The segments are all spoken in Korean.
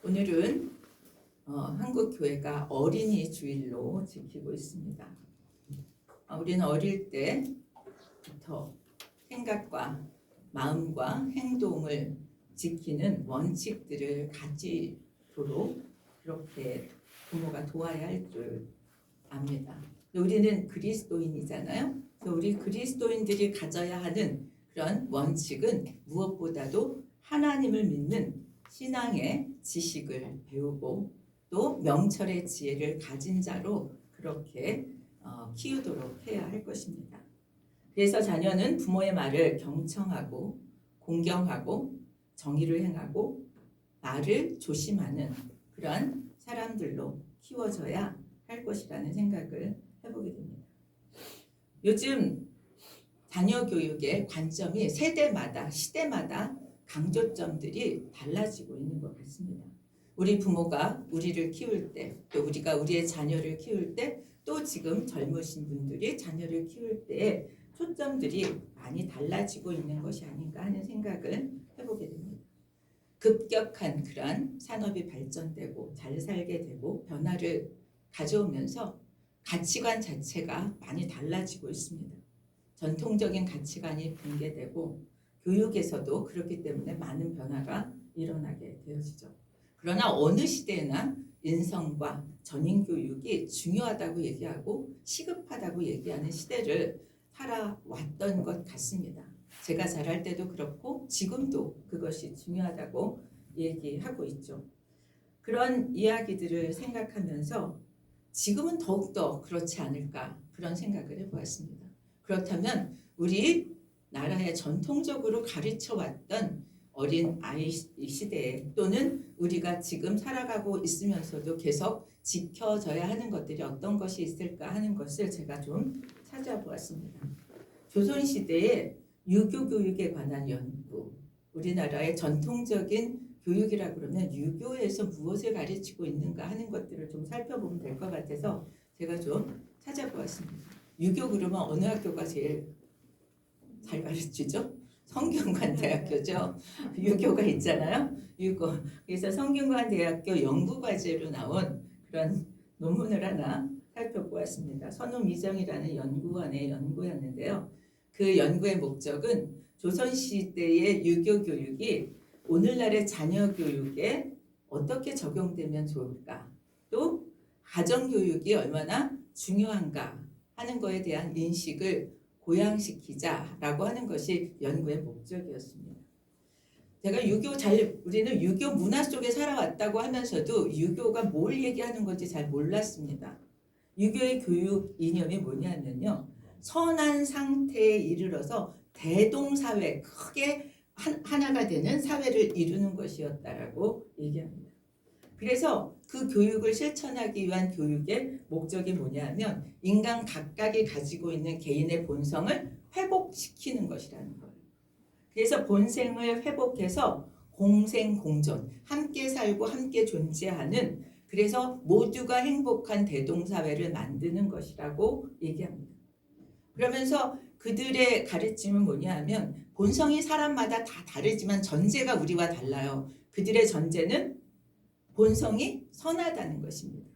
오늘은 한국 교회가 어린이 주일로 지키고 있습니다. 우리는 어릴 때부터 생각과 마음과 행동을 지키는 원칙들을 가지도록 그렇게 부모가 도와야 할 줄 압니다. 우리는 그리스도인이잖아요. 그래서 우리 그리스도인들이 가져야 하는 그런 원칙은 무엇보다도 하나님을 믿는 신앙의 지식을 배우고 또 명철의 지혜를 가진 자로 그렇게 키우도록 해야 할 것입니다. 그래서 자녀는 부모의 말을 경청하고 공경하고 정의를 행하고 말을 조심하는 그러한 사람들로 키워져야 할 것이라는 생각을 해보게 됩니다. 요즘 자녀 교육의 관점이 세대마다 시대마다 강조점들이 달라지고 있는 것 같습니다. 우리 부모가 우리를 키울 때, 또 우리가 우리의 자녀를 키울 때, 또 지금 젊으신 분들이 자녀를 키울 때의 초점들이 많이 달라지고 있는 것이 아닌가 하는 생각을 해보게 됩니다. 급격한 그러한 산업이 발전되고 잘 살게 되고 변화를 가져오면서 가치관 자체가 많이 달라지고 있습니다. 전통적인 가치관이 붕괴되고 교육에서도 그렇기 때문에 많은 변화가 일어나게 되어지죠. 그러나 어느 시대나 인성과 전인교육이 중요하다고 얘기하고 시급하다고 얘기하는 시대를 살아왔던 것 같습니다. 제가 자랄 때도 그렇고 지금도 그것이 중요하다고 얘기하고 있죠. 그런 이야기들을 생각하면서 지금은 더욱더 그렇지 않을까 그런 생각을 해보았습니다. 그렇다면 우리 나라에 전통적으로 가르쳐왔던 어린 아이 시대에 또는 우리가 지금 살아가고 있으면서도 계속 지켜져야 하는 것들이 어떤 것이 있을까 하는 것을 제가 좀 찾아보았습니다. 조선시대의 유교 교육에 관한 연구, 우리나라의 전통적인 교육이라 그러면 유교에서 무엇을 가르치고 있는가 하는 것들을 좀 살펴보면 될 것 같아서 제가 좀 찾아보았습니다. 유교 그러면 어느 학교가 제일 잘 가르치죠? 성균관대학교죠. 유교가 있잖아요. 유교. 그래서 성균관대학교 연구과제로 나온 그런 논문을 하나 살펴보았습니다. 선우미정이라는 연구원의 연구였는데요. 그 연구의 목적은 조선시대의 유교 교육이 오늘날의 자녀 교육에 어떻게 적용되면 좋을까, 또 가정교육이 얼마나 중요한가 하는 것에 대한 인식을 고양시키자라고 하는 것이 연구의 목적이었습니다. 제가 우리는 유교 문화 속에 살아왔다고 하면서도 유교가 뭘 얘기하는 건지 잘 몰랐습니다. 유교의 교육 이념이 뭐냐면요, 선한 상태에 이르러서 대동사회, 크게 하나가 되는 사회를 이루는 것이었다라고 얘기합니다. 그래서 그 교육을 실천하기 위한 교육의 목적이 뭐냐면 인간 각각이 가지고 있는 개인의 본성을 회복시키는 것이라는 거예요. 그래서 본성을 회복해서 공생공존, 함께 살고 함께 존재하는, 그래서 모두가 행복한 대동사회를 만드는 것이라고 얘기합니다. 그러면서 그들의 가르침은 뭐냐 하면 본성이 사람마다 다 다르지만 전제가 우리와 달라요. 그들의 전제는 본성이 선하다는 것입니다.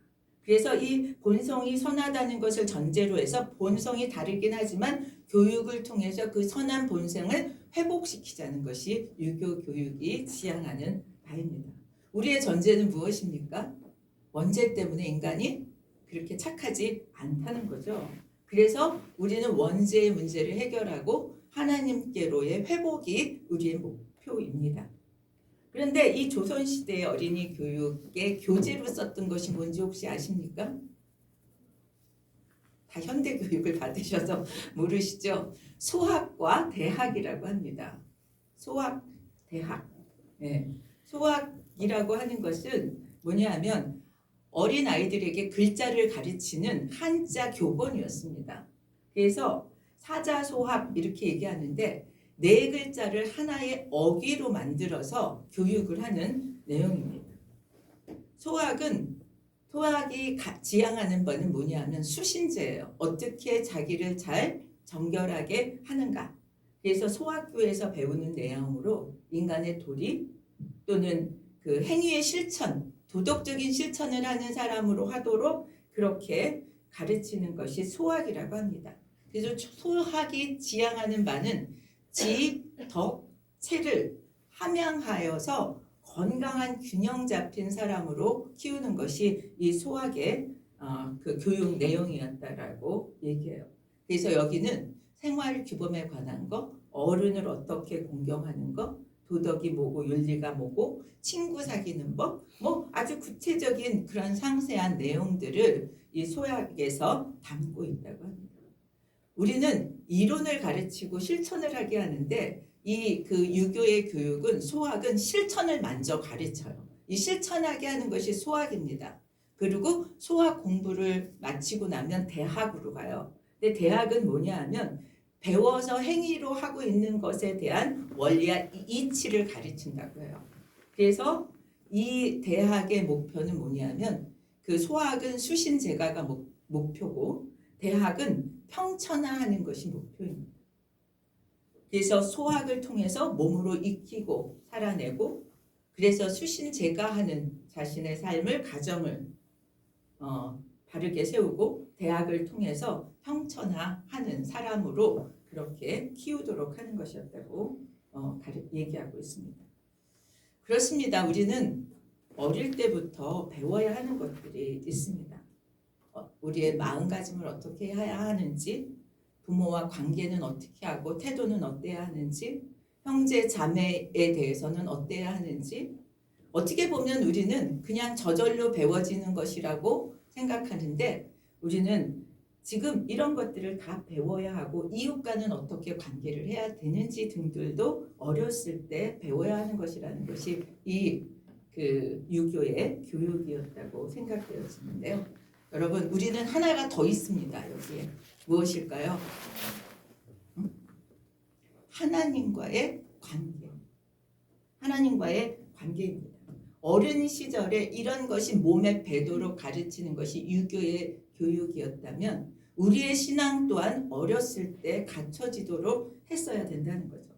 그래서 이 본성이 선하다는 것을 전제로 해서 본성이 다르긴 하지만 교육을 통해서 그 선한 본성을 회복시키자는 것이 유교 교육이 지향하는 바입니다. 우리의 전제는 무엇입니까? 원죄 때문에 인간이 그렇게 착하지 않다는 거죠. 그래서 우리는 원죄의 문제를 해결하고 하나님께로의 회복이 우리의 목표입니다. 그런데 이 조선시대의 어린이 교육의 교재로 썼던 것이 뭔지 혹시 아십니까? 다 현대 교육을 받으셔서 모르시죠? 소학과 대학이라고 합니다. 소학, 대학. 네. 소학이라고 하는 것은 뭐냐 하면 어린 아이들에게 글자를 가르치는 한자 교본이었습니다. 그래서 사자소학 이렇게 얘기하는데 네 글자를 하나의 어귀로 만들어서 교육을 하는 내용입니다. 소학이 지향하는 바는 뭐냐면 수신제예요. 어떻게 자기를 잘 정결하게 하는가. 그래서 소학교에서 배우는 내용으로 인간의 도리 또는 그 행위의 실천, 도덕적인 실천을 하는 사람으로 하도록 그렇게 가르치는 것이 소학이라고 합니다. 그래서 소학이 지향하는 바는 지, 덕, 체를 함양하여서 건강한 균형 잡힌 사람으로 키우는 것이 이 소학의 그 교육 내용이었다라고 얘기해요. 그래서 여기는 생활 규범에 관한 거, 어른을 어떻게 공경하는 거, 도덕이 뭐고 윤리가 뭐고 친구 사귀는 법, 뭐 아주 구체적인 그런 상세한 내용들을 이 소학에서 담고 있다고 합니다. 우리는 이론을 가르치고 실천을 하게 하는데 이 그 유교의 교육은 소학은 실천을 먼저 가르쳐요. 이 실천하게 하는 것이 소학입니다. 그리고 소학 공부를 마치고 나면 대학으로 가요. 근데 대학은 뭐냐 하면 배워서 행위로 하고 있는 것에 대한 원리와 이치를 가르친다고 해요. 그래서 이 대학의 목표는 뭐냐면 그 소학은 수신제가가 목표고 대학은 평천화하는 것이 목표입니다. 그래서 소학을 통해서 몸으로 익히고 살아내고 그래서 수신제가하는 자신의 삶을 가정을 바르게 세우고 대학을 통해서 평천화하는 사람으로 그렇게 키우도록 하는 것이었다고 얘기하고 있습니다. 그렇습니다. 우리는 어릴 때부터 배워야 하는 것들이 있습니다. 우리의 마음가짐을 어떻게 해야 하는지, 부모와 관계는 어떻게 하고 태도는 어때야 하는지, 형제 자매에 대해서는 어때야 하는지, 어떻게 보면 우리는 그냥 저절로 배워지는 것이라고 생각하는데 우리는 지금 이런 것들을 다 배워야 하고 이웃과는 어떻게 관계를 해야 되는지 등들도 어렸을 때 배워야 하는 것이라는 것이 이 그 유교의 교육이었다고 생각되어지는데요. 여러분 우리는 하나가 더 있습니다. 여기에 무엇일까요? 하나님과의 관계. 하나님과의 관계입니다. 어린 시절에 이런 것이 몸에 배도록 가르치는 것이 유교의 교육이었다면 우리의 신앙 또한 어렸을 때 갖춰지도록 했어야 된다는 거죠.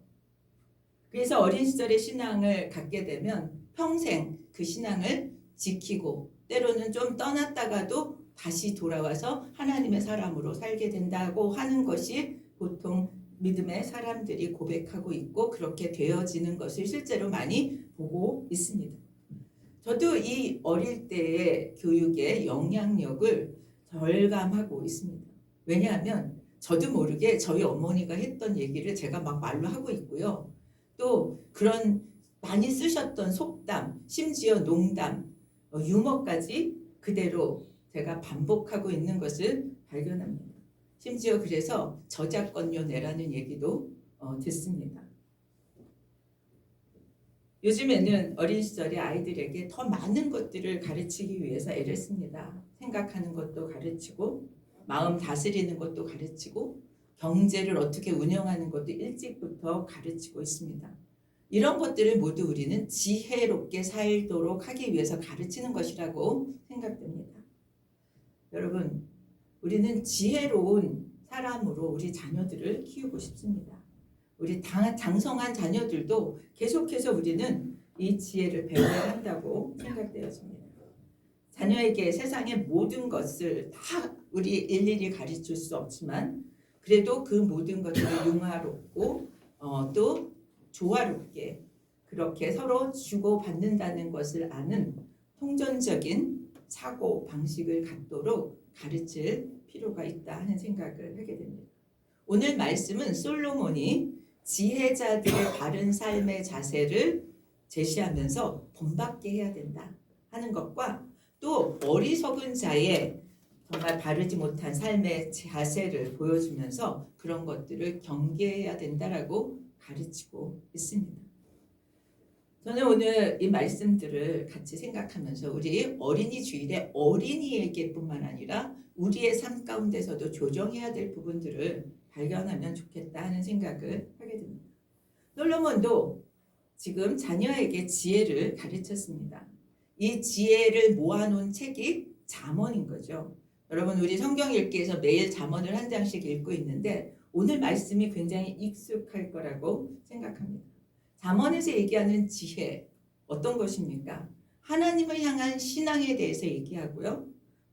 그래서 어린 시절에 신앙을 갖게 되면 평생 그 신앙을 지키고 때로는 좀 떠났다가도 다시 돌아와서 하나님의 사람으로 살게 된다고 하는 것이 보통 믿음의 사람들이 고백하고 있고 그렇게 되어지는 것을 실제로 많이 보고 있습니다. 저도 이 어릴 때의 교육의 영향력을 절감하고 있습니다. 왜냐하면 저도 모르게 저희 어머니가 했던 얘기를 제가 막 말로 하고 있고요. 또 그런 많이 쓰셨던 속담, 심지어 농담, 유머까지 그대로 제가 반복하고 있는 것을 발견합니다. 심지어 그래서 저작권료 내라는 얘기도 듣습니다. 요즘에는 어린 시절에 아이들에게 더 많은 것들을 가르치기 위해서 애를 씁니다. 생각하는 것도 가르치고 마음 다스리는 것도 가르치고 경제를 어떻게 운영하는 것도 일찍부터 가르치고 있습니다. 이런 것들을 모두 우리는 지혜롭게 살도록 하기 위해서 가르치는 것이라고 생각됩니다. 여러분, 우리는 지혜로운 사람으로 우리 자녀들을 키우고 싶습니다. 우리 장성한 자녀들도 계속해서 우리는 이 지혜를 배워야 한다고 생각되어집니다. 자녀에게 세상의 모든 것을 다 우리 일일이 가르칠 수 없지만 그래도 그 모든 것들을 융화롭고 또 조화롭게 그렇게 서로 주고받는다는 것을 아는 통전적인 사고 방식을 갖도록 가르칠 필요가 있다 하는 생각을 하게 됩니다. 오늘 말씀은 솔로몬이 지혜자들의 바른 삶의 자세를 제시하면서 본받게 해야 된다 하는 것과 또 어리석은 자의 정말 바르지 못한 삶의 자세를 보여주면서 그런 것들을 경계해야 된다라고 가르치고 있습니다. 저는 오늘 이 말씀들을 같이 생각하면서 우리 어린이 주일에 어린이에게뿐만 아니라 우리의 삶 가운데서도 조정해야 될 부분들을 발견하면 좋겠다 하는 생각을 하게 됩니다. 솔로몬도 지금 자녀에게 지혜를 가르쳤습니다. 이 지혜를 모아놓은 책이 잠언인 거죠. 여러분 우리 성경 읽기에서 매일 잠언을 한 장씩 읽고 있는데 오늘 말씀이 굉장히 익숙할 거라고 생각합니다. 잠언에서 얘기하는 지혜 어떤 것입니까? 하나님을 향한 신앙에 대해서 얘기하고요.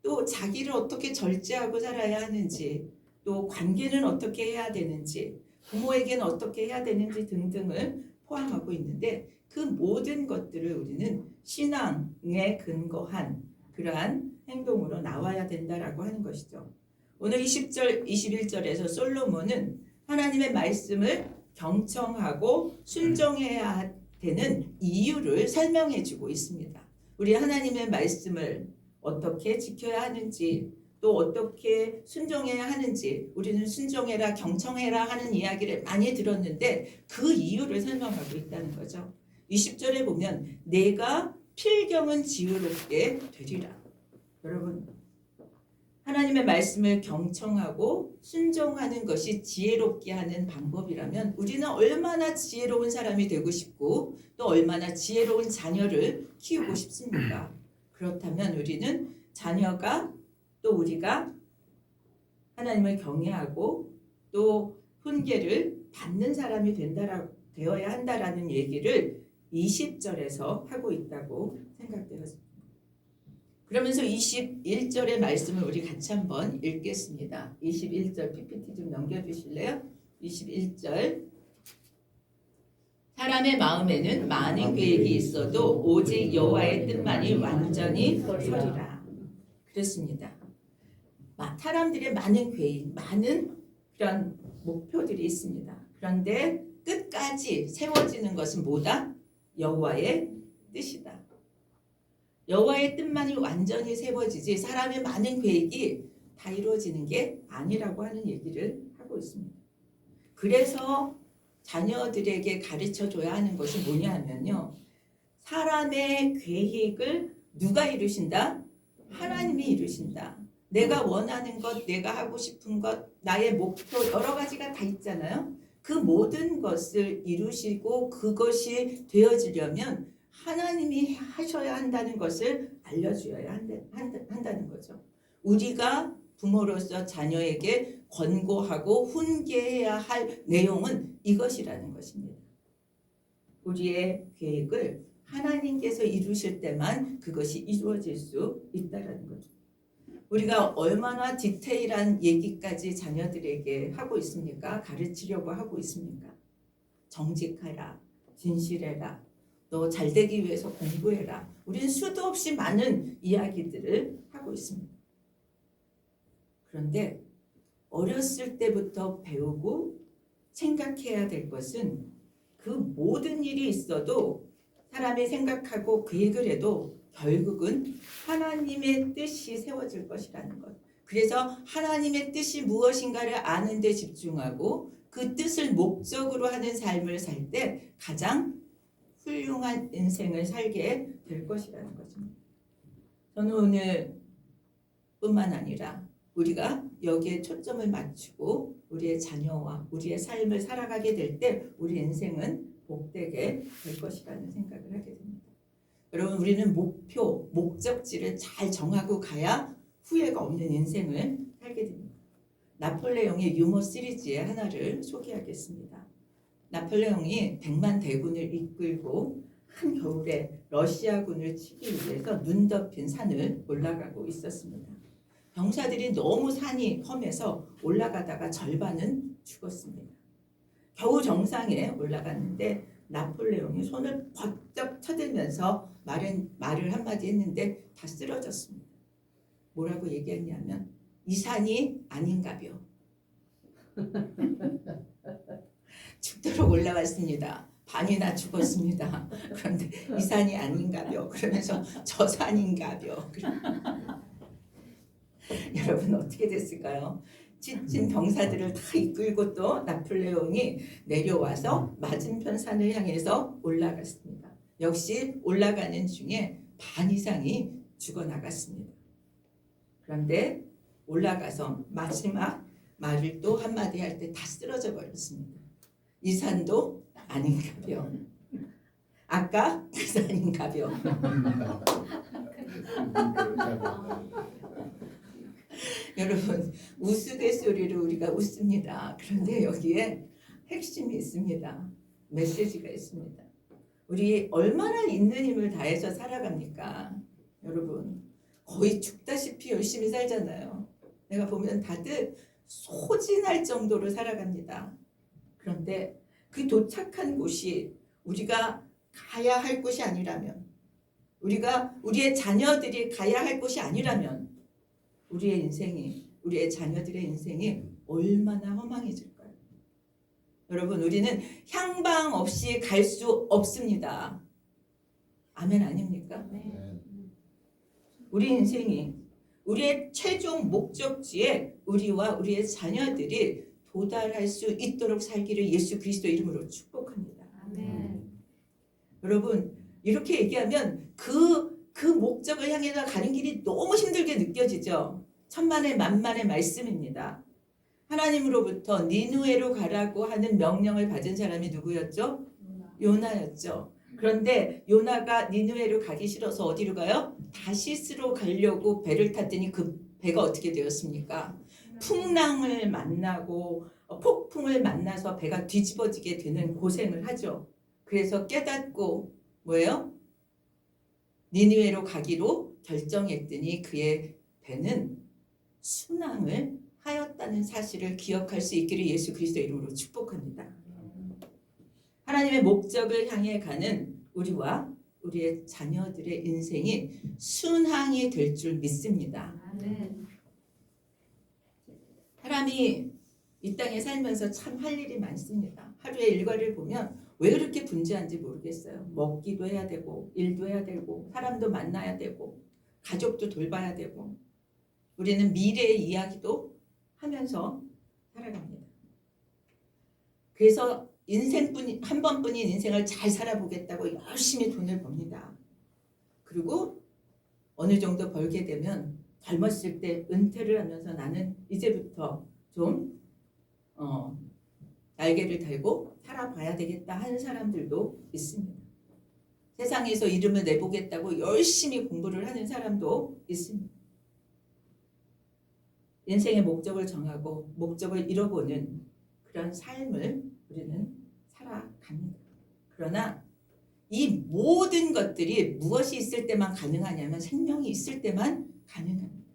또 자기를 어떻게 절제하고 살아야 하는지, 또 관계는 어떻게 해야 되는지, 부모에게는 어떻게 해야 되는지 등등을 포함하고 있는데 그 모든 것들을 우리는 신앙에 근거한 그러한 행동으로 나와야 된다라고 하는 것이죠. 오늘 20절, 21절에서 솔로몬은 하나님의 말씀을 경청하고 순종해야 되는 이유를 설명해 주고 있습니다. 우리 하나님의 말씀을 어떻게 지켜야 하는지 또 어떻게 순종해야 하는지 우리는 순종해라 경청해라 하는 이야기를 많이 들었는데 그 이유를 설명하고 있다는 거죠. 20절에 보면 내가 필경은 지혜롭게 되리라. 여러분 하나님의 말씀을 경청하고 순종하는 것이 지혜롭게 하는 방법이라면 우리는 얼마나 지혜로운 사람이 되고 싶고 또 얼마나 지혜로운 자녀를 키우고 싶습니까? 그렇다면 우리는 자녀가 또 우리가 하나님을 경외하고 또 훈계를 받는 사람이 되어야 한다라는 얘기를 20절에서 하고 있다고 생각되었습니다. 그러면서 21절의 말씀을 우리 같이 한번 읽겠습니다. 21절 PPT 좀 넘겨주실래요? 21절 사람의 마음에는 많은 계획이 있어도 오직 여호와의 뜻만이 완전히 서리라. 그렇습니다. 사람들의 많은 계획, 많은 그런 목표들이 있습니다. 그런데 끝까지 세워지는 것은 뭐다? 여호와의 뜻이다. 여호와의 뜻만이 완전히 세워지지 사람의 많은 계획이 다 이루어지는 게 아니라고 하는 얘기를 하고 있습니다. 그래서 자녀들에게 가르쳐줘야 하는 것이 뭐냐면요. 사람의 계획을 누가 이루신다? 하나님이 이루신다. 내가 원하는 것, 내가 하고 싶은 것, 나의 목표 여러 가지가 다 있잖아요. 그 모든 것을 이루시고 그것이 되어지려면 하나님이 하셔야 한다는 것을 알려줘야 한다는 거죠. 우리가 부모로서 자녀에게 권고하고 훈계해야 할 내용은 이것이라는 것입니다. 우리의 계획을 하나님께서 이루실 때만 그것이 이루어질 수 있다는 거죠. 우리가 얼마나 디테일한 얘기까지 자녀들에게 하고 있습니까? 가르치려고 하고 있습니까? 정직하라, 진실해라, 너 잘되기 위해서 공부해라. 우리는 수도 없이 많은 이야기들을 하고 있습니다. 그런데 어렸을 때부터 배우고 생각해야 될 것은 그 모든 일이 있어도 사람이 생각하고 계획을 해도 결국은 하나님의 뜻이 세워질 것이라는 것. 그래서 하나님의 뜻이 무엇인가를 아는 데 집중하고 그 뜻을 목적으로 하는 삶을 살 때 가장 훌륭한 인생을 살게 될 것이라는 것입니다. 저는 오늘 뿐만 아니라 우리가 여기에 초점을 맞추고 우리의 자녀와 우리의 삶을 살아가게 될 때 우리 인생은 복되게 될 것이라는 생각을 하게 됩니다. 여러분 우리는 목표, 목적지를 잘 정하고 가야 후회가 없는 인생을 살게 됩니다. 나폴레옹의 유머 시리즈의 하나를 소개하겠습니다. 나폴레옹이 100만 대군을 이끌고 한겨울에 러시아군을 치기 위해서 눈 덮인 산을 올라가고 있었습니다. 병사들이 너무 산이 험해서 올라가다가 절반은 죽었습니다. 겨우 정상에 올라갔는데 나폴레옹이 손을 번쩍 쳐들면서 말을 한마디 했는데 다 쓰러졌습니다. 뭐라고 얘기했냐면 이 산이 아닌가벼. 죽도록 올라갔습니다. 반이나 죽었습니다. 그런데 이 산이 아닌가벼. 그러면서 저 산인가벼. 여러분 어떻게 됐을까요? 지친 병사들을 다 이끌고 또 나폴레옹이 내려와서 맞은편 산을 향해서 올라갔습니다. 역시 올라가는 중에 반 이상이 죽어나갔습니다. 그런데 올라가서 마지막 말을 또 한마디 할 때 다 쓰러져 버렸습니다. 이 산도 아닌가벼. 아까 그 산인가벼. 여러분 우스갯소리로 우리가 웃습니다. 그런데 여기에 핵심이 있습니다. 메시지가 있습니다. 우리 얼마나 있는 힘을 다해서 살아갑니까? 여러분 거의 죽다시피 열심히 살잖아요. 내가 보면 다들 소진할 정도로 살아갑니다. 그런데 그 도착한 곳이 우리가 가야 할 곳이 아니라면, 우리의 자녀들이 가야 할 곳이 아니라면 우리의 자녀들의 인생이 얼마나 허망해질까요? 여러분 우리는 향방 없이 갈 수 없습니다. 아멘 아닙니까? 우리 인생이 우리의 최종 목적지에 우리와 우리의 자녀들이 도달할 수 있도록 살기를 예수 그리스도 이름으로 축복합니다. 아멘. 여러분 이렇게 얘기하면 그 목적을 향해서 가는 길이 너무 힘들게 느껴지죠. 천만의 만만의 말씀입니다. 하나님으로부터 니누에로 가라고 하는 명령을 받은 사람이 누구였죠? 요나였죠. 그런데 요나가 니누에로 가기 싫어서 어디로 가요? 다시스로 가려고 배를 탔더니 그 배가 어떻게 되었습니까? 풍랑을 만나고 폭풍을 만나서 배가 뒤집어지게 되는 고생을 하죠. 그래서 깨닫고 뭐예요? 니느웨로 가기로 결정했더니 그의 배는 순항을 하였다는 사실을 기억할 수 있기를 예수 그리스도 이름으로 축복합니다. 하나님의 목적을 향해 가는 우리와 우리의 자녀들의 인생이 순항이 될 줄 믿습니다. 아멘. 사람이 이 땅에 살면서 참 할 일이 많습니다. 하루의 일과를 보면 왜 그렇게 분주한지 모르겠어요. 먹기도 해야 되고 일도 해야 되고 사람도 만나야 되고 가족도 돌봐야 되고 우리는 미래의 이야기도 하면서 살아갑니다. 그래서 한 번뿐인 인생을 잘 살아보겠다고 열심히 돈을 법니다. 그리고 어느 정도 벌게 되면 젊었을 때 은퇴를 하면서 나는 이제부터 좀 날개를 달고 살아봐야 되겠다 하는 사람들도 있습니다. 세상에서 이름을 내보겠다고 열심히 공부를 하는 사람도 있습니다. 인생의 목적을 정하고 목적을 이뤄보는 그런 삶을 우리는 살아갑니다. 그러나 이 모든 것들이 무엇이 있을 때만 가능하냐면 생명이 있을 때만 가능합니다.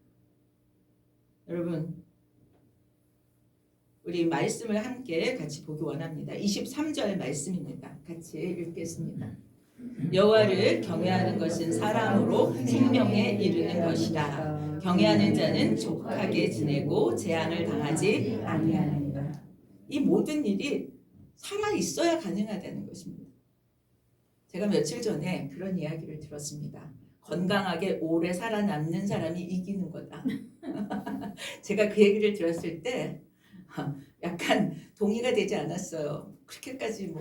여러분 우리 말씀을 함께 같이 보기 원합니다. 23절 말씀입니다. 같이 읽겠습니다. 여호와를 경외하는 것은 사람으로 생명에 이르는 것이라. 경외하는 자는 족하게 지내고 재앙을 당하지 아니하느니라. 이 모든 일이 살아 있어야 가능하다는 것입니다. 제가 며칠 전에 그런 이야기를 들었습니다. 건강하게 오래 살아남는 사람이 이기는 거다. 제가 그 얘기를 들었을 때 약간 동의가 되지 않았어요. 그렇게까지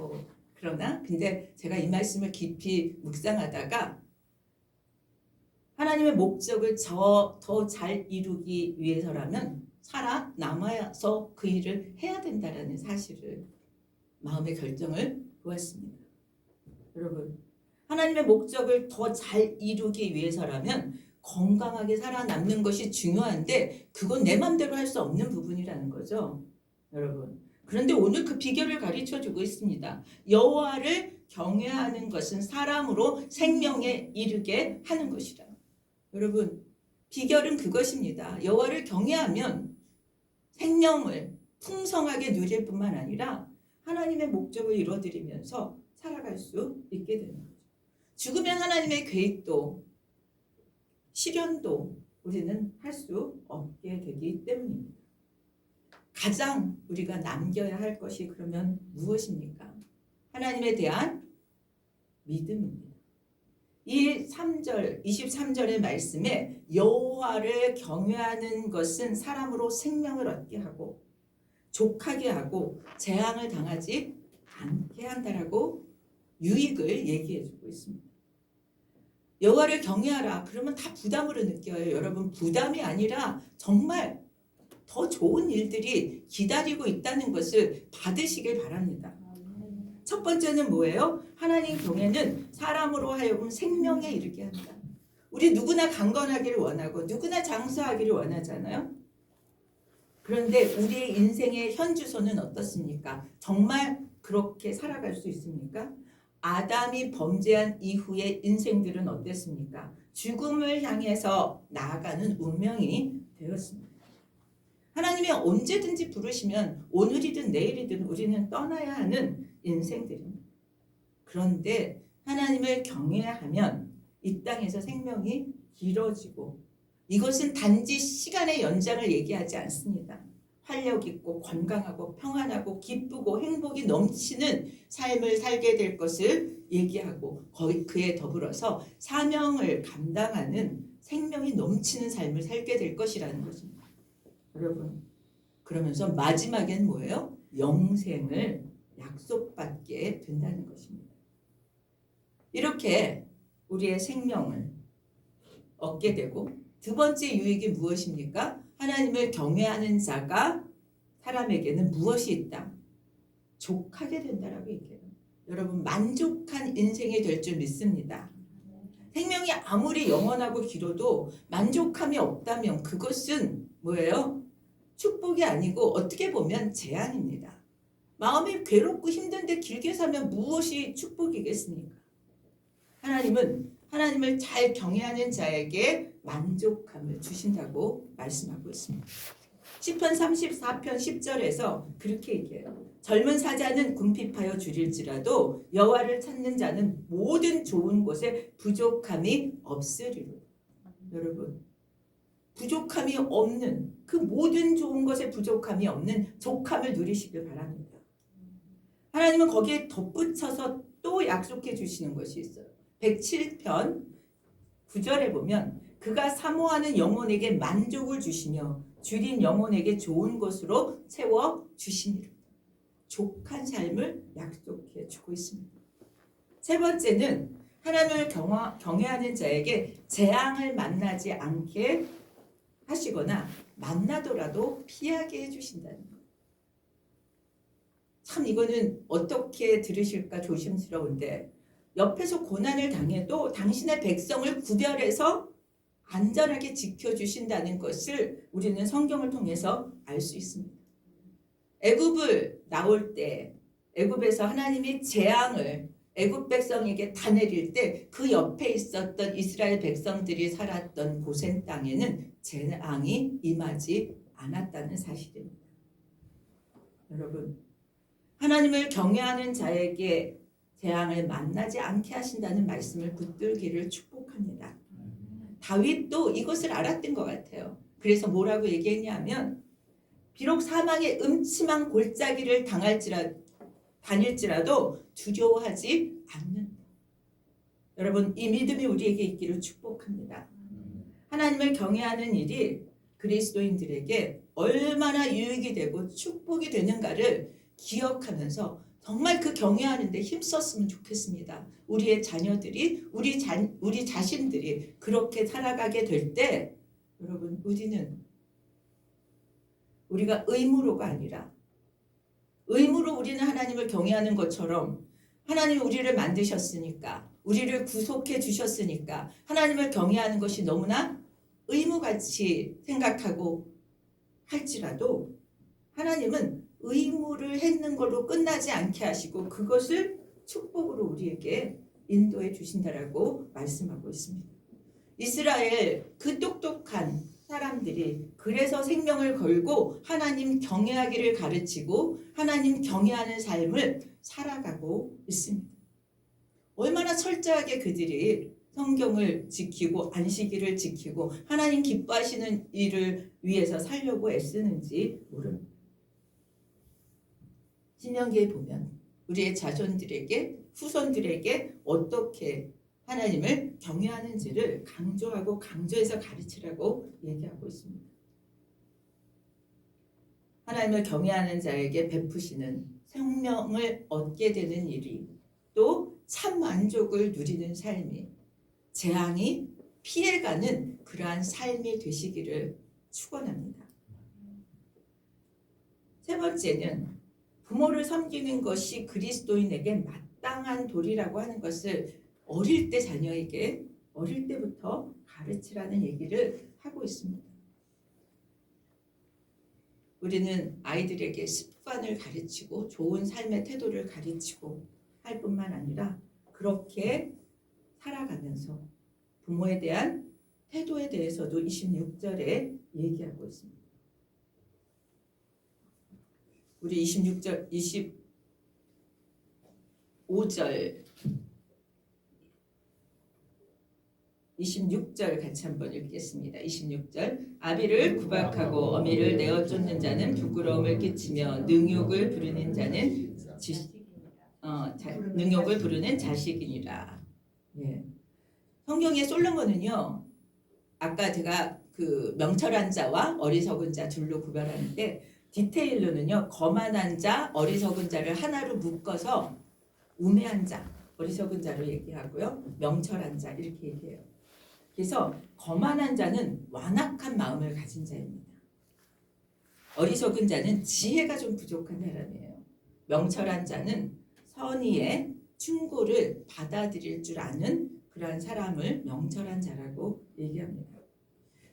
그러나 근데 제가 이 말씀을 깊이 묵상하다가 하나님의 목적을 더 잘 이루기 위해서라면 살아남아서 그 일을 해야 된다라는 사실을 마음의 결정을 보았습니다. 여러분 하나님의 목적을 더 잘 이루기 위해서라면 건강하게 살아남는 것이 중요한데 그건 내 맘대로 할 수 없는 부분이라는 거죠. 여러분 그런데 오늘 그 비결을 가르쳐주고 있습니다. 여호와를 경외하는 것은 사람으로 생명에 이르게 하는 것이라. 여러분 비결은 그것입니다. 여호와를 경외하면 생명을 풍성하게 누릴 뿐만 아니라 하나님의 목적을 이루어드리면서 살아갈 수 있게 되는 거죠. 죽으면 하나님의 계획도 실현도 우리는 할 수 없게 되기 때문입니다. 가장 우리가 남겨야 할 것이 그러면 무엇입니까? 하나님에 대한 믿음입니다. 이 23절의 말씀에 여호와를 경외하는 것은 사람으로 생명을 얻게 하고 족하게 하고 재앙을 당하지 않게 한다라고 유익을 얘기해 주고 있습니다. 여호와를 경외하라. 그러면 다 부담으로 느껴요. 여러분 부담이 아니라 정말 더 좋은 일들이 기다리고 있다는 것을 받으시길 바랍니다. 첫 번째는 뭐예요? 하나님 경외는 사람으로 하여금 생명에 이르게 한다. 우리 누구나 강건하기를 원하고 누구나 장수하기를 원하잖아요. 그런데 우리의 인생의 현 주소는 어떻습니까? 정말 그렇게 살아갈 수 있습니까? 아담이 범죄한 이후의 인생들은 어땠습니까? 죽음을 향해서 나아가는 운명이 되었습니다. 하나님이 언제든지 부르시면 오늘이든 내일이든 우리는 떠나야 하는 인생들입니다. 그런데 하나님을 경외하면 이 땅에서 생명이 길어지고, 이것은 단지 시간의 연장을 얘기하지 않습니다. 활력 있고 건강하고 평안하고 기쁘고 행복이 넘치는 삶을 살게 될 것을 얘기하고, 그에 더불어서 사명을 감당하는 생명이 넘치는 삶을 살게 될 것이라는 것입니다. 여러분, 그러면서 마지막엔 뭐예요? 영생을 약속받게 된다는 것입니다. 이렇게 우리의 생명을 얻게 되고, 두 번째 유익이 무엇입니까? 하나님을 경외하는 자가 사람에게는 무엇이 있다? 족하게 된다라고 얘기해요. 여러분, 만족한 인생이 될 줄 믿습니다. 생명이 아무리 영원하고 길어도 만족함이 없다면 그것은 뭐예요? 축복이 아니고 어떻게 보면 재앙입니다. 마음이 괴롭고 힘든데 길게 살면 무엇이 축복이겠습니까? 하나님은 하나님을 잘 경외하는 자에게 만족함을 주신다고 말씀하고 있습니다. 시편 34편 10절에서 그렇게 얘기해요. 젊은 사자는 궁핍하여 줄일지라도 여호와를 찾는 자는 모든 좋은 곳에 부족함이 없으리로. 여러분, 부족함이 없는, 그 모든 좋은 것에 부족함이 없는 족함을 누리시길 바랍니다. 하나님은 거기에 덧붙여서 또 약속해 주시는 것이 있어요. 107편 9절에 보면 그가 사모하는 영혼에게 만족을 주시며 줄인 영혼에게 좋은 것으로 채워 주시니라. 족한 삶을 약속해 주고 있습니다. 세 번째는 하나님을 경외하는 자에게 재앙을 만나지 않게 하시거나 만나더라도 피하게 해주신다는 것. 참 이거는 어떻게 들으실까 조심스러운데, 옆에서 고난을 당해도 당신의 백성을 구별해서 안전하게 지켜주신다는 것을 우리는 성경을 통해서 알 수 있습니다. 애굽을 나올 때, 애굽에서 하나님이 재앙을 애굽 백성에게 다 내릴 때 그 옆에 있었던 이스라엘 백성들이 살았던 고센 땅에는 재앙이 임하지 않았다는 사실입니다. 여러분, 하나님을 경외하는 자에게 재앙을 만나지 않게 하신다는 말씀을 붙들기를 축복합니다. 다윗도 이것을 알았던 것 같아요. 그래서 뭐라고 얘기했냐면, 비록 사망의 음침한 골짜기를 다닐지라도 두려워하지 않는다. 여러분, 이 믿음이 우리에게 있기를 축복합니다. 하나님을 경외하는 일이 그리스도인들에게 얼마나 유익이 되고 축복이 되는가를 기억하면서 정말 그 경외하는 데 힘썼으면 좋겠습니다. 우리의 자녀들이, 우리 자신들이 그렇게 살아가게 될 때, 여러분, 우리가 의무로가 아니라 의무로 우리는 하나님을 경외하는 것처럼, 하나님이 우리를 만드셨으니까, 우리를 구속해 주셨으니까 하나님을 경외하는 것이 너무나 의무같이 생각하고 할지라도, 하나님은 의무를 했는 걸로 끝나지 않게 하시고 그것을 축복으로 우리에게 인도해 주신다라고 말씀하고 있습니다. 이스라엘 그 똑똑한 사람들이 그래서 생명을 걸고 하나님 경외하기를 가르치고 하나님 경외하는 삶을 살아가고 있습니다. 얼마나 철저하게 그들이 성경을 지키고 안식일을 지키고 하나님 기뻐하시는 일을 위해서 살려고 애쓰는지 모릅니다. 신명기에 보면 우리의 자손들에게, 후손들에게 어떻게 하나님을 경외하는지를 강조하고 강조해서 가르치라고 얘기하고 있습니다. 하나님을 경외하는 자에게 베푸시는 생명을 얻게 되는 일이, 또 참 만족을 누리는 삶이, 재앙이 피해가는 그러한 삶이 되시기를 축원합니다. 세 번째는 부모를 섬기는 것이 그리스도인에게 마땅한 도리라고 하는 것을 어릴 때 자녀에게 어릴 때부터 가르치라는 얘기를 하고 있습니다. 우리는 아이들에게 습관을 가르치고 좋은 삶의 태도를 가르치고 할 뿐만 아니라 그렇게 살아가면서 부모에 대한 태도에 대해서도 26절에 얘기하고 있습니다. 우리 26절, 25절, 26절 같이 한번 읽겠습니다. 26절 아비를 구박하고 어미를 내어 쫓는 자는 부끄러움을 끼치며 능욕을 부르는 자는 능욕을 부르는 자식이니라. 예. 성경의 솔로몬은요, 아까 제가 그 명철한 자와 어리석은 자 둘로 구별하는데 디테일로는요, 거만한 자, 어리석은 자를 하나로 묶어서 우매한 자, 어리석은 자로 얘기하고요, 명철한 자 이렇게 얘기해요. 그래서 거만한 자는 완악한 마음을 가진 자입니다. 어리석은 자는 지혜가 좀 부족한 사람이에요. 명철한 자는 선의의 충고를 받아들일 줄 아는 그러한 사람을 명철한 자라고 얘기합니다.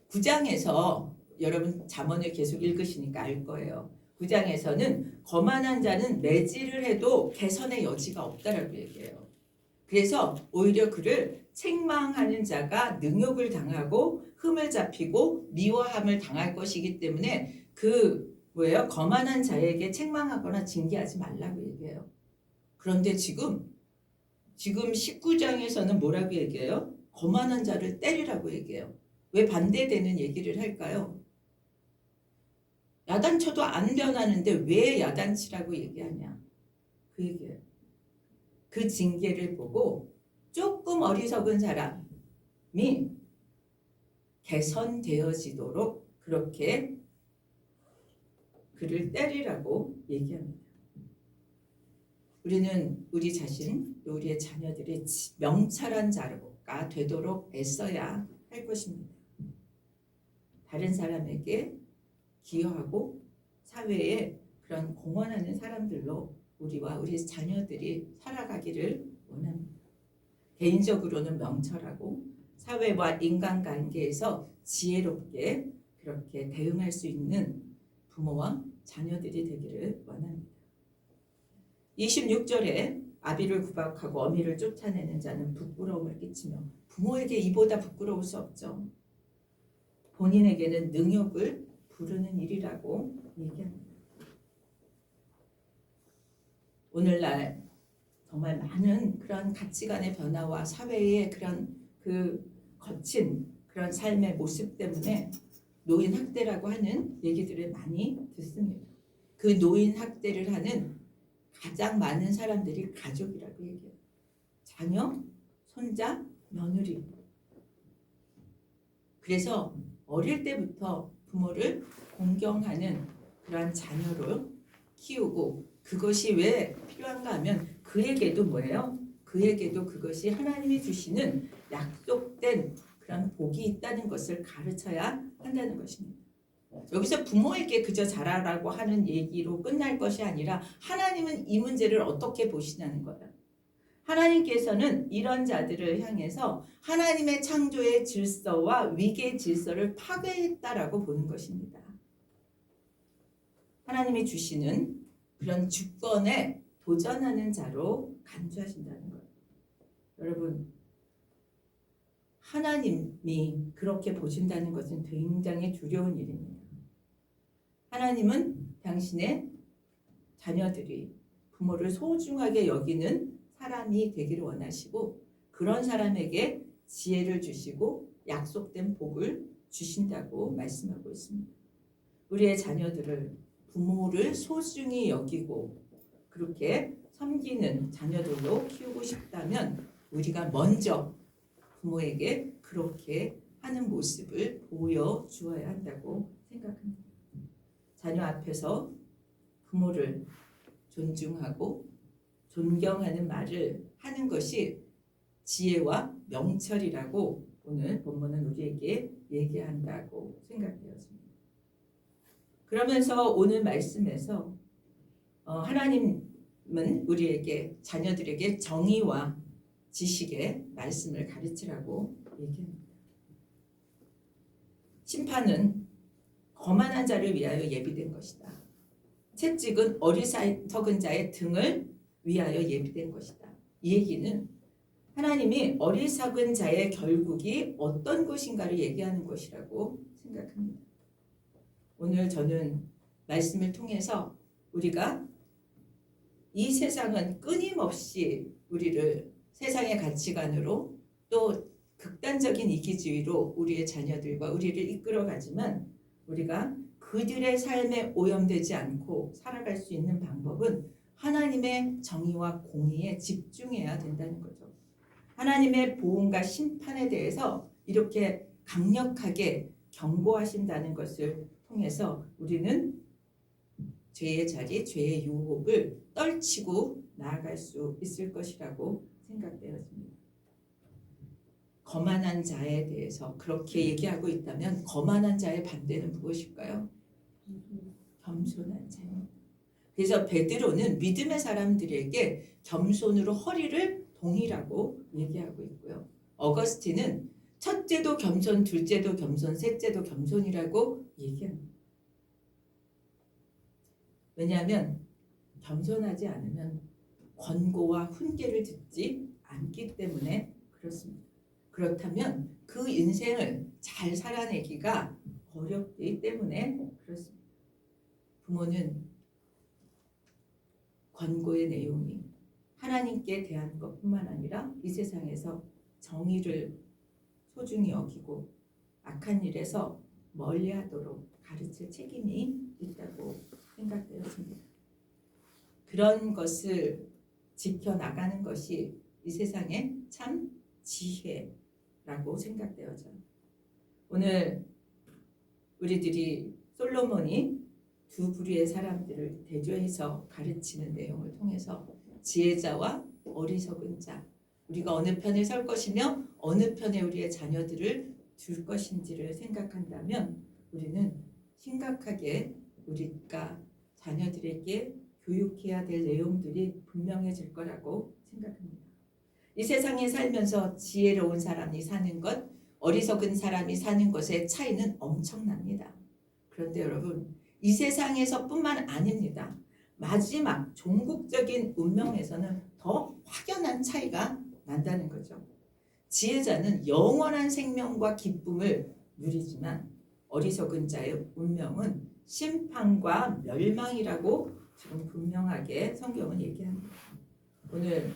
9장에서 여러분 잠언을 계속 읽으시니까 알 거예요. 9장에서는 거만한 자는 매질을 해도 개선의 여지가 없다라고 얘기해요. 그래서 오히려 그를 책망하는 자가 능욕을 당하고 흠을 잡히고 미워함을 당할 것이기 때문에 거만한 자에게 책망하거나 징계하지 말라고 얘기해요. 그런데 지금 19장에서는 뭐라고 얘기해요? 거만한 자를 때리라고 얘기해요. 왜 반대되는 얘기를 할까요? 야단쳐도 안 변하는데 왜 야단치라고 얘기하냐? 그 얘기예요. 그 징계를 보고 조금 어리석은 사람이 개선되어지도록 그렇게 그를 때리라고 얘기합니다. 우리는 우리 자신, 우리의 자녀들이 명철한 자가 되도록 애써야 할 것입니다. 다른 사람에게 기여하고 사회에 그런 공헌하는 사람들로 우리와 우리 자녀들이 살아가기를 원합니다. 개인적으로는 명철하고 사회와 인간관계에서 지혜롭게 그렇게 대응할 수 있는 부모와 자녀들이 되기를 원합니다. 26절에 아비를 구박하고 어미를 쫓아내는 자는 부끄러움을 끼치며 부모에게 이보다 부끄러울 수 없죠. 본인에게는 능욕을 부르는 일이라고 얘기합니다. 오늘날 정말 많은 그런 가치관의 변화와 사회의 그런 거친 그런 삶의 모습 때문에 노인 학대라고 하는 얘기들을 많이 듣습니다. 그 노인 학대를 하는 가장 많은 사람들이 가족이라고 얘기해요. 자녀, 손자, 며느리. 그래서 어릴 때부터 부모를 공경하는 그러한 자녀를 키우고 그것이 왜 필요한가 하면 그에게도 뭐예요? 그에게도 그것이 하나님이 주시는 약속된 그런 복이 있다는 것을 가르쳐야 한다는 것입니다. 여기서 부모에게 그저 잘하라고 하는 얘기로 끝날 것이 아니라 하나님은 이 문제를 어떻게 보시냐는 거예요. 하나님께서는 이런 자들을 향해서 하나님의 창조의 질서와 위계의 질서를 파괴했다라고 보는 것입니다. 하나님이 주시는 그런 주권에 도전하는 자로 간주하신다는 거예요. 여러분, 하나님이 그렇게 보신다는 것은 굉장히 두려운 일입니다. 하나님은 당신의 자녀들이 부모를 소중하게 여기는 사람이 되기를 원하시고 그런 사람에게 지혜를 주시고 약속된 복을 주신다고 말씀하고 있습니다. 우리의 자녀들을 부모를 소중히 여기고 그렇게 섬기는 자녀들로 키우고 싶다면 우리가 먼저 부모에게 그렇게 하는 모습을 보여주어야 한다고 생각합니다. 자녀 앞에서 부모를 존중하고 존경하는 말을 하는 것이 지혜와 명철이라고 오늘 본문은 우리에게 얘기한다고 생각되었습니다. 그러면서 오늘 말씀에서 하나님은 우리에게 자녀들에게 정의와 지식의 말씀을 가르치라고 얘기합니다. 심판은 거만한 자를 위하여 예비된 것이다. 채찍은 어리석은 자의 등을 위하여 예비된 것이다. 이 얘기는 하나님이 어리석은 자의 결국이 어떤 것인가를 얘기하는 것이라고 생각합니다. 오늘 저는 말씀을 통해서 우리가 이 세상은 끊임없이 우리를 세상의 가치관으로 또 극단적인 이기주의로 우리의 자녀들과 우리를 이끌어가지만 우리가 그들의 삶에 오염되지 않고 살아갈 수 있는 방법은 하나님의 정의와 공의에 집중해야 된다는 거죠. 하나님의 보응과 심판에 대해서 이렇게 강력하게 경고하신다는 것을 통해서 우리는 죄의 자리, 죄의 유혹을 떨치고 나아갈 수 있을 것이라고 생각되어집니다. 거만한 자에 대해서 그렇게 얘기하고 있다면 거만한 자의 반대는 무엇일까요? 겸손한 자입니다. 그래서 베드로는 믿음의 사람들에게 겸손으로 허리를 동이라고 얘기하고 있고요. 어거스틴은 첫째도 겸손, 둘째도 겸손, 셋째도 겸손이라고 얘기합니다. 왜냐하면 겸손하지 않으면 권고와 훈계를 듣지 않기 때문에 그렇습니다. 그렇다면 그 인생을 잘 살아내기가 어렵기 때문에 그렇습니다. 부모는 권고의 내용이 하나님께 대한 것뿐만 아니라 이 세상에서 정의를 소중히 여기고 악한 일에서 멀리하도록 가르칠 책임이 있다고 생각되었습니다. 그런 것을 지켜나가는 것이 이 세상의 참 지혜라고 생각되어져요. 오늘 우리들이 솔로몬이 두 부류의 사람들을 대조해서 가르치는 내용을 통해서 지혜자와 어리석은 자, 우리가 어느 편에 설 것이며 어느 편에 우리의 자녀들을 둘 것인지를 생각한다면 우리는 심각하게 우리가 자녀들에게 교육해야 될 내용들이 분명해질 거라고 생각합니다. 이 세상에 살면서 지혜로운 사람이 사는 것, 어리석은 사람이 사는 것의 차이는 엄청납니다. 그런데 여러분, 이 세상에서뿐만 아닙니다. 마지막 종국적인 운명에서는 더 확연한 차이가 난다는 거죠. 지혜자는 영원한 생명과 기쁨을 누리지만 어리석은 자의 운명은 심판과 멸망이라고 지금 분명하게 성경은 얘기합니다. 오늘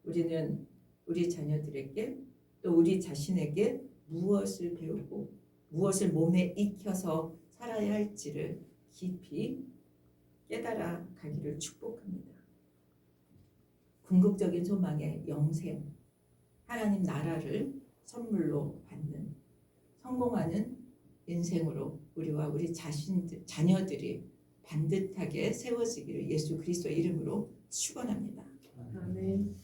우리는 우리 자녀들에게 또 우리 자신에게 무엇을 배우고 무엇을 몸에 익혀서 살아야 할지를 깊이 깨달아 가기를 축복합니다. 궁극적인 소망의 영생, 하나님 나라를 선물로 받는 성공하는 인생으로 우리와 우리 자녀들이 반듯하게 세워지기를 예수 그리스도의 이름으로 축원합니다. 아멘.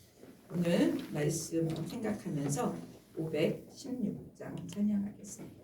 오늘 말씀 생각하면서 516장 찬양하겠습니다.